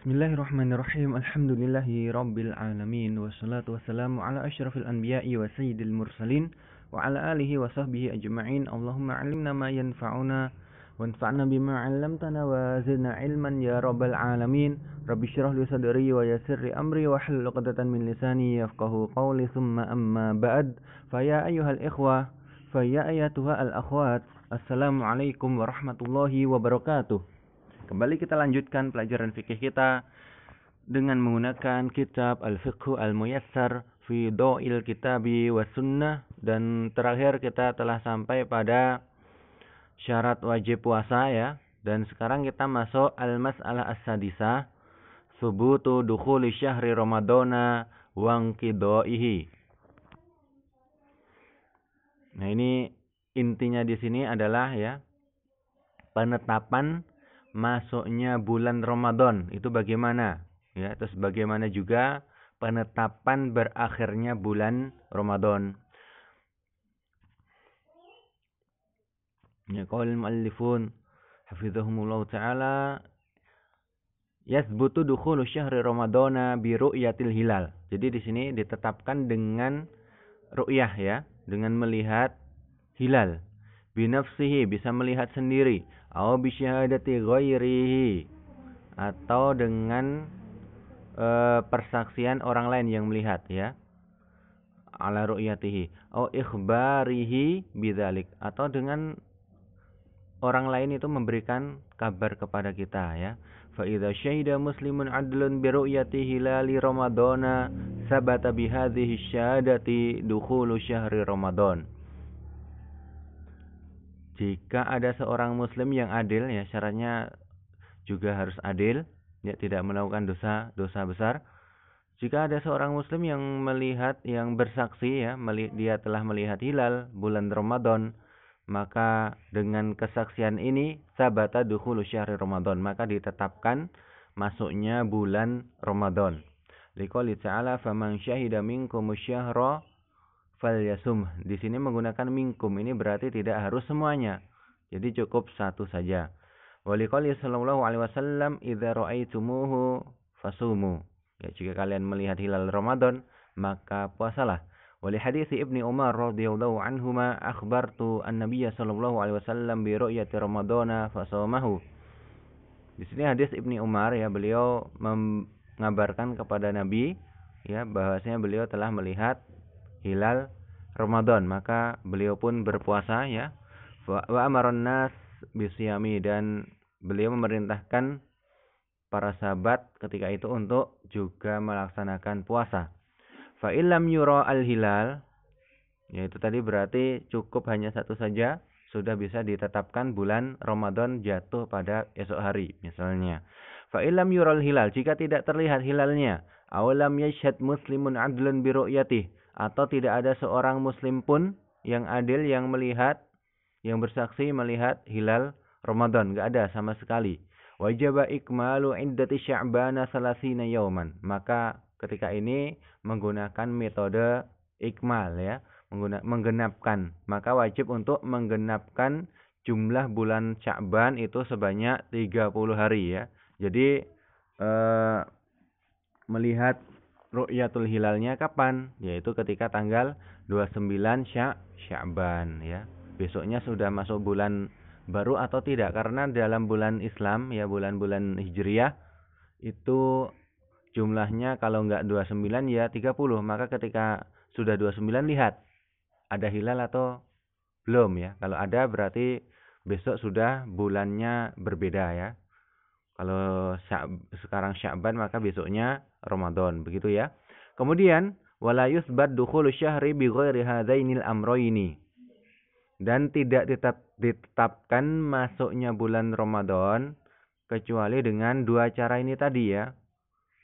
Bismillahirrahmanirrahim. Alhamdulillahi rabbil alamin. Wassalatu wassalamu ala asyrafil anbiya'i wa sayyidil mursalin wa ala alihi wa sahbihi ajma'in. Allahumma 'allimna ma yanfa'una wanfa'na bima 'allamtana wa zidna ilman ya rabbal alamin. Rabbi shrah li sadri wa yassir li amri wa hlul 'uqdatan min lisani yafqahu qawli. Tsumma amma ba'd. Fa ya ayyuhal ikhwah, fa ya ayyatuhal akhwat. Assalamualaikum warahmatullahi wabarakatuh. Kembali kita lanjutkan pelajaran fikih kita dengan menggunakan kitab Al-Fiqhu Al-Muyassar fi Dha'il Kitabi wa Sunnah, dan terakhir kita telah sampai pada syarat wajib puasa ya. Dan sekarang kita masuk Al-Mas'alah As-Sadisah, Thubutu dukhuli syahri Ramadana wa inqidaihi. Nah, ini intinya di sini adalah ya, penetapan masuknya bulan Ramadan itu bagaimana ya, terus bagaimana juga penetapan berakhirnya bulan Ramadan. Ya, qaul muallifun hafizahumullah taala, yathbutu dukhulu syahri ramadana bi ru'yatil hilal. Jadi di sini ditetapkan dengan ru'yah ya, dengan melihat hilal. Binafsihi, bisa melihat sendiri, atau bisyahadati ghairihi, atau dengan persaksian orang lain yang melihat ya, ala ru'yatihi, atau ikhbarihi bidzalik, atau dengan orang lain itu memberikan kabar kepada kita ya. Fa idza syahida muslimun adlun bi ru'yati hilali ramadana sabata bi hadhihi syahadati dukhulu syahri ramadan. Jika ada seorang muslim yang adil ya, syaratnya juga harus adil ya, tidak melakukan dosa besar. Jika ada seorang muslim yang melihat, yang bersaksi ya, dia telah melihat hilal bulan Ramadan, maka dengan kesaksian ini sabata dukhulu syahri Ramadan, maka ditetapkan masuknya bulan Ramadan. Liqouli ta'ala faman syahida minkum syahra falyasum. Di sini menggunakan minkum, ini berarti tidak harus semuanya. Jadi cukup satu saja. Waliqouli sallallahu alaihi wasallam idza ra'aitumuhu fasumu. Ya, jika kalian melihat hilal Ramadan, maka puasalah. Wali hadis Ibnu Umar radhiyallahu anhuma akhbartu an-nabiy sallallahu alaihi wasallam bi ru'yati ramadana fasawmahu. Di sini hadis Ibnu Umar ya, beliau mengabarkan kepada Nabi ya, bahwasanya beliau telah melihat hilal Ramadan, maka beliau pun berpuasa ya. Wa amaran nas bisyami, dan beliau memerintahkan para sahabat ketika itu untuk juga melaksanakan puasa. Fa illam yura al-hilal, yaitu tadi berarti cukup hanya satu saja, sudah bisa ditetapkan bulan Ramadan jatuh pada esok hari misalnya. Fa illam yura al-hilal, jika tidak terlihat hilalnya, aw lam yashhad muslimun adlun bi ru'yatihi, atau tidak ada seorang muslim pun yang adil yang melihat, yang bersaksi melihat hilal Ramadan, enggak ada sama sekali. Wajib ikmalu iddati sya'bana salasina yauman, maka ketika ini menggunakan metode ikmal ya, menggenapkan, maka wajib untuk menggenapkan jumlah bulan Sya'ban itu sebanyak 30 hari ya. Jadi melihat ru'yatul hilalnya kapan? Yaitu ketika tanggal 29 Sya'ban ya. Besoknya sudah masuk bulan baru atau tidak, karena dalam bulan Islam ya, bulan-bulan Hijriyah itu jumlahnya kalau enggak 29 ya 30. Maka ketika sudah 29 lihat ada hilal atau belum ya. Kalau ada berarti besok sudah bulannya berbeda ya. Kalau sekarang Sya'ban maka besoknya Ramadan, begitu ya. Kemudian wala yusbat dukhulu syahri bi ghairi hadainil amrayni, dan tidak ditetapkan masuknya bulan Ramadan kecuali dengan dua cara ini tadi ya.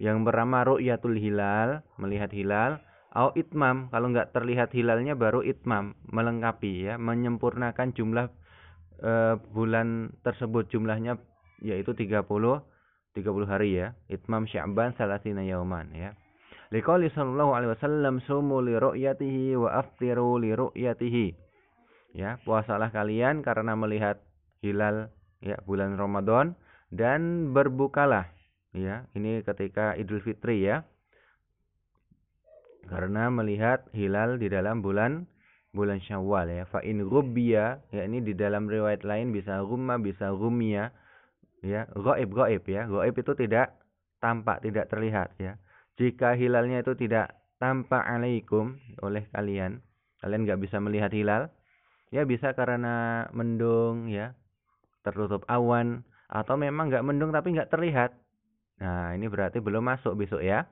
Yang pertama ru'yatul hilal, melihat hilal, atau itmam, kalau enggak terlihat hilalnya baru itmam, melengkapi ya, menyempurnakan jumlah bulan tersebut, jumlahnya yaitu 30 hari ya. Itmam Sya'ban salasina yauman ya. Liqouli sallallahu alaihi wasallam sumu li ru'yatihi wa aftiru li ru'yatihi. Ya, puasalah kalian karena melihat hilal ya bulan Ramadan, dan berbukalah ya. Ini ketika Idul Fitri ya. Karena melihat hilal di dalam bulan Syawal ya. Fa in ghubbiya, ya ini di dalam riwayat lain bisa ghumma, bisa ghummiya ya. Ghaib ya. Ghaib itu tidak tampak, tidak terlihat ya. Jika hilalnya itu tidak tampak alaikum oleh kalian nggak bisa melihat hilal, ya bisa karena mendung ya, tertutup awan, atau memang nggak mendung tapi nggak terlihat. Nah, ini berarti belum masuk besok ya.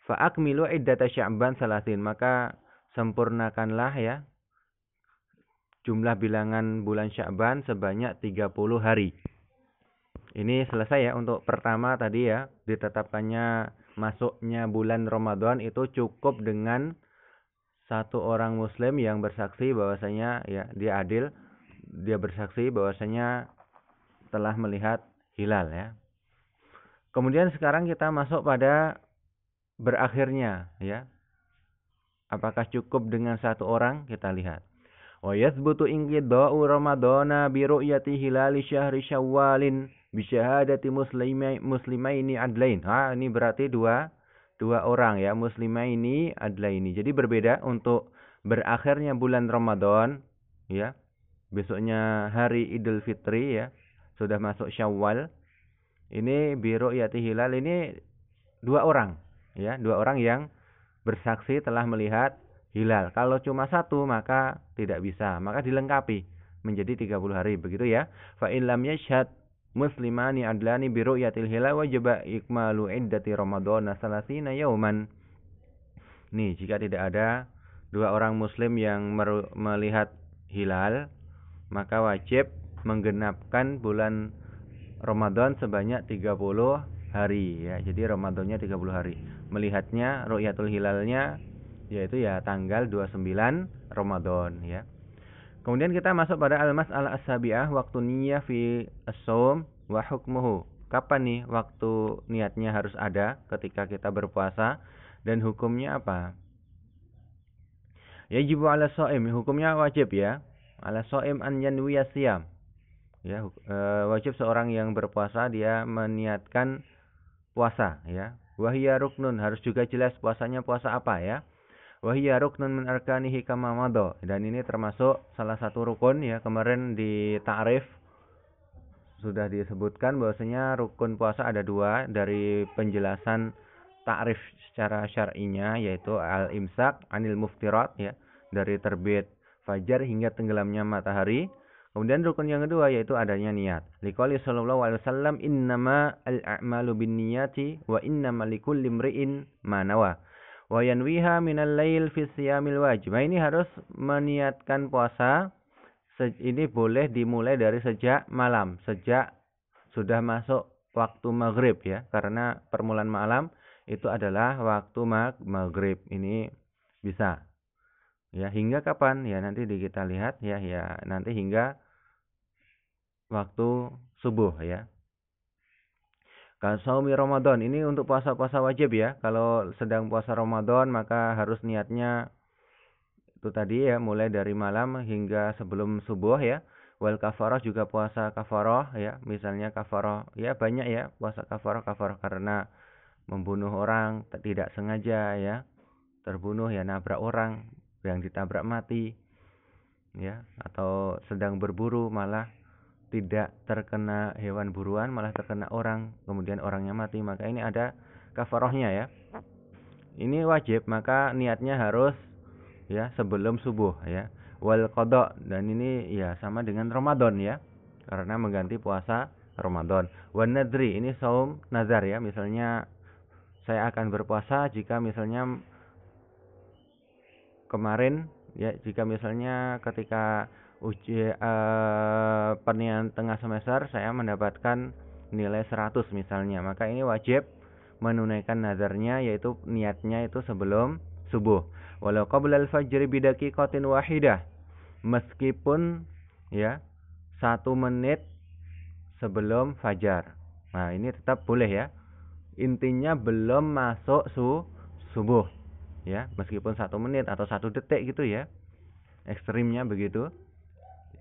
Fa akmilu iddata Sya'ban salasin, maka sempurnakanlah ya jumlah bilangan bulan Sya'ban sebanyak 30 hari. Ini selesai ya untuk pertama tadi ya, ditetapkannya masuknya bulan Ramadan itu cukup dengan satu orang muslim yang bersaksi bahwasanya ya dia adil, dia bersaksi bahwasanya telah melihat hilal ya. Kemudian sekarang kita masuk pada berakhirnya ya. Apakah cukup dengan satu orang? Kita lihat. Wa yathbutu inqida'u ramadana bi ru'yati hilali syahri syawalin bi syahadati muslimaini adlain. Ini berarti dua orang ya, muslimaini adlaini. Jadi berbeda untuk berakhirnya bulan Ramadan ya. Besoknya hari Idul Fitri ya. Sudah masuk Syawal. Ini bi ru'yati hilal, ini dua orang ya, dua orang yang bersaksi telah melihat hilal. Kalau cuma satu maka tidak bisa, maka dilengkapi menjadi 30 hari begitu ya. Fa in lam yashhad muslimani adlani bi ru'yatil hilal wajib ikmalu iddati ramadhana salasina yauman. Nih, jika tidak ada dua orang muslim yang melihat hilal, maka wajib menggenapkan bulan Ramadan sebanyak 30 hari ya. Jadi Ramadannya 30 hari. Melihatnya ru'yatul hilalnya yaitu ya tanggal 29 Ramadan ya. Kemudian kita masuk pada al-mas'alah as-sabi'ah, waktu niyah fi as-shaum wa hukmuhu. Kapan nih waktu niatnya harus ada ketika kita berpuasa dan hukumnya apa? Yajibu 'ala shaim, hukumnya wajib ya. 'Ala shaim an yanwiya siyam. Ya, wajib seorang yang berpuasa dia meniatkan puasa ya. Wahiyya ruknun, harus juga jelas puasanya puasa apa ya. Wahiyya ruknun min arkanihi kama madha, dan ini termasuk salah satu rukun ya. Kemarin di ta'rif sudah disebutkan bahwasanya rukun puasa ada dua dari penjelasan ta'rif secara syar'inya, yaitu al-imsak anil muftirat ya, dari terbit fajar hingga tenggelamnya matahari. Kemudian rukun yang kedua yaitu adanya niat. Liqouli sallallahu alaihi wasallam, innama al-a'malu binniyati wa innama likulli imri'in ma nawa. Wa yanwiha minal lail fi siyamil wajib. Nah, ini harus meniatkan puasa. Ini boleh dimulai dari sejak malam, sejak sudah masuk waktu maghrib ya. Karena permulaan malam itu adalah waktu maghrib. Ini bisa. Ya, hingga kapan? Ya nanti kita lihat ya nanti hingga waktu subuh ya. Kalau saumi Ramadan ini untuk puasa-puasa wajib ya. Kalau sedang puasa Ramadan maka harus niatnya itu tadi ya, mulai dari malam hingga sebelum subuh ya. Wal kafarah juga puasa kafarah ya. Misalnya kafarah ya banyak ya, puasa kafarah karena membunuh orang tidak sengaja ya. Terbunuh ya, nabrak orang yang ditabrak mati ya, atau sedang berburu malah tidak terkena hewan buruan, malah terkena orang, kemudian orangnya mati, maka ini ada kafarahnya ya. Ini wajib, maka niatnya harus ya sebelum subuh ya. Wal qada, dan ini ya sama dengan Ramadan ya, karena mengganti puasa Ramadan. Wan nadri, ini saum nazar ya, misalnya saya akan berpuasa jika misalnya kemarin ya, jika misalnya ketika penilaian tengah semester saya mendapatkan nilai 100 misalnya, maka ini wajib menunaikan nazarnya, yaitu niatnya itu sebelum subuh. Walau qabla al-fajr bidaqiqatin wahidah, meskipun ya 1 menit sebelum fajar. Nah, ini tetap boleh ya. Intinya belum masuk subuh. Ya, meskipun 1 menit atau 1 detik gitu ya. Ekstrimnya begitu.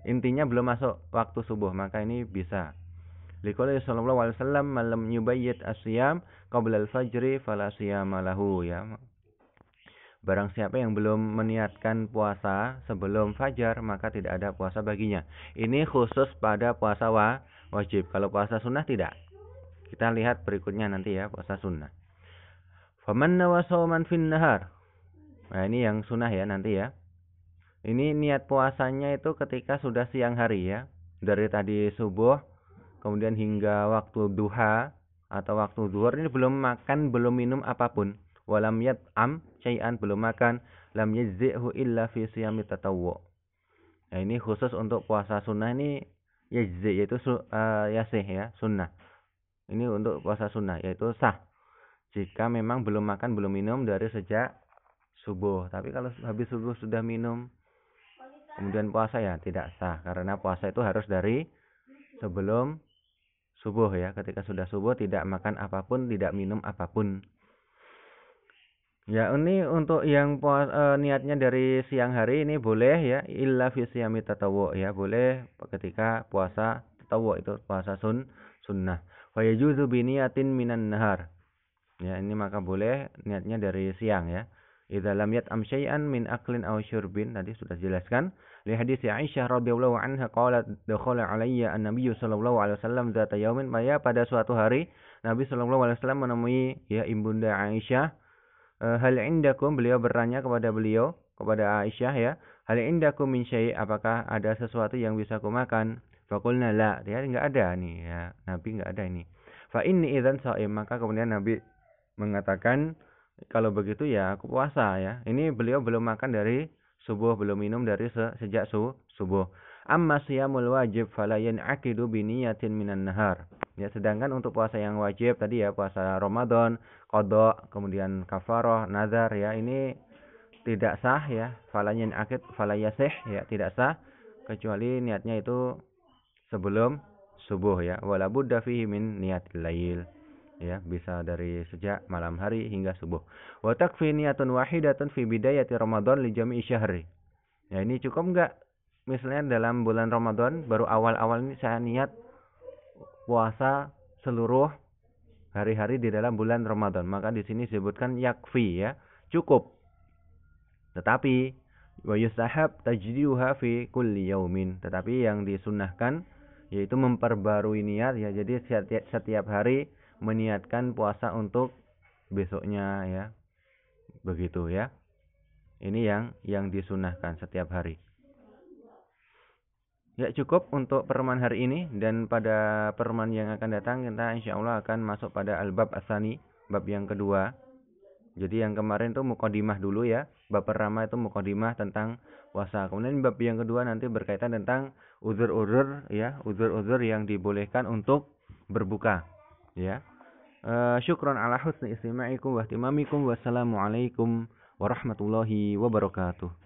Intinya belum masuk waktu subuh, maka ini bisa. Liqouli sallallahu alaihi wasallam man lam yubayyit as-siyam qabla al-fajri fala siyama lahu ya. Barang siapa yang belum meniatkan puasa sebelum fajar, maka tidak ada puasa baginya. Ini khusus pada puasa wajib. Kalau puasa sunnah tidak. Kita lihat berikutnya nanti ya, puasa sunnah. Faman nawa shauman fin nahar. Nah, ini yang sunnah ya nanti ya. Ini niat puasanya itu ketika sudah siang hari ya. Dari tadi subuh, kemudian hingga waktu duha atau waktu zuhur, ini belum makan, belum minum apapun. Walam yat'am syai'an, belum makan, lam yajzi'hu illa fi siyami tatawwu. Nah, ini khusus untuk puasa sunnah ini yajzi, yaitu yasih ya, sunnah. Ini untuk puasa sunnah, yaitu sah. Jika memang belum makan, belum minum dari sejak subuh. Tapi kalau habis subuh sudah minum, kemudian puasa ya tidak sah. Karena puasa itu harus dari sebelum subuh ya. Ketika sudah subuh tidak makan apapun, tidak minum apapun. Ya, ini untuk yang niatnya dari siang hari ini boleh ya, illa fi siyami tatawwu ya, boleh ketika puasa tatawwu itu puasa sunnah. Wa yajuzu bi niyatin minan nahar. Ya, ini maka boleh niatnya dari siang ya. Idza lam yat'am syai'an min aklin aw syurbin, tadi sudah jelaskan. Li hadits Aisyah radhiyallahu anha qalat dakhala alayya an-nabiy sallallahu alaihi wasallam dzata yaumin, pada suatu hari Nabi sallallahu alaihi wasallam menemui ya ibunda Aisyah. Hal indakum, beliau bertanya kepada Aisyah ya, hal indakum min syai', apakah ada sesuatu yang bisa aku makan? Faqulna la, dia enggak ada nih ya, Nabi enggak ada ini. Fa inni idzan shaim, maka kemudian Nabi mengatakan kalau begitu ya aku puasa ya. Ini beliau belum makan dari subuh, belum minum dari sejak subuh. Amma siyamul wajib fala yan'aqidu bi niyatin minan nahar. Ya, sedangkan untuk puasa yang wajib tadi ya, puasa Ramadan, qada, kemudian kafarah, nazar ya, ini tidak sah ya, fala yan'aqid, fala yasih ya, tidak sah kecuali niatnya itu sebelum subuh ya. Wala budda fihi min niyatil lail. Ya, bisa dari sejak malam hari hingga subuh. Wa takfi niyatun wahidatun fi bidayati Ramadan li jami'i syahri. Ya, ini cukup enggak? Misalnya dalam bulan Ramadan baru awal-awal ini saya niat puasa seluruh hari-hari di dalam bulan Ramadan, maka di sini disebutkan yakfi ya, cukup. Tetapi wa yustahab tajdiduha fi kulli yaumin, tetapi yang disunnahkan yaitu memperbarui niat ya, jadi setiap hari meniatkan puasa untuk besoknya ya, begitu ya. Ini yang disunnahkan setiap hari. Ya, cukup untuk pertemuan hari ini, dan pada pertemuan yang akan datang kita insyaallah akan masuk pada al-bab asani, bab yang kedua. Jadi yang kemarin itu mukadimah dulu ya, bab pertama itu mukadimah tentang puasa. Kemudian bab yang kedua nanti berkaitan tentang uzur-uzur ya, uzur-uzur yang dibolehkan untuk berbuka ya. Syukran ala husni istima'ikum wa ihtimamikum. Wassalamualaikum warahmatullahi wabarakatuh.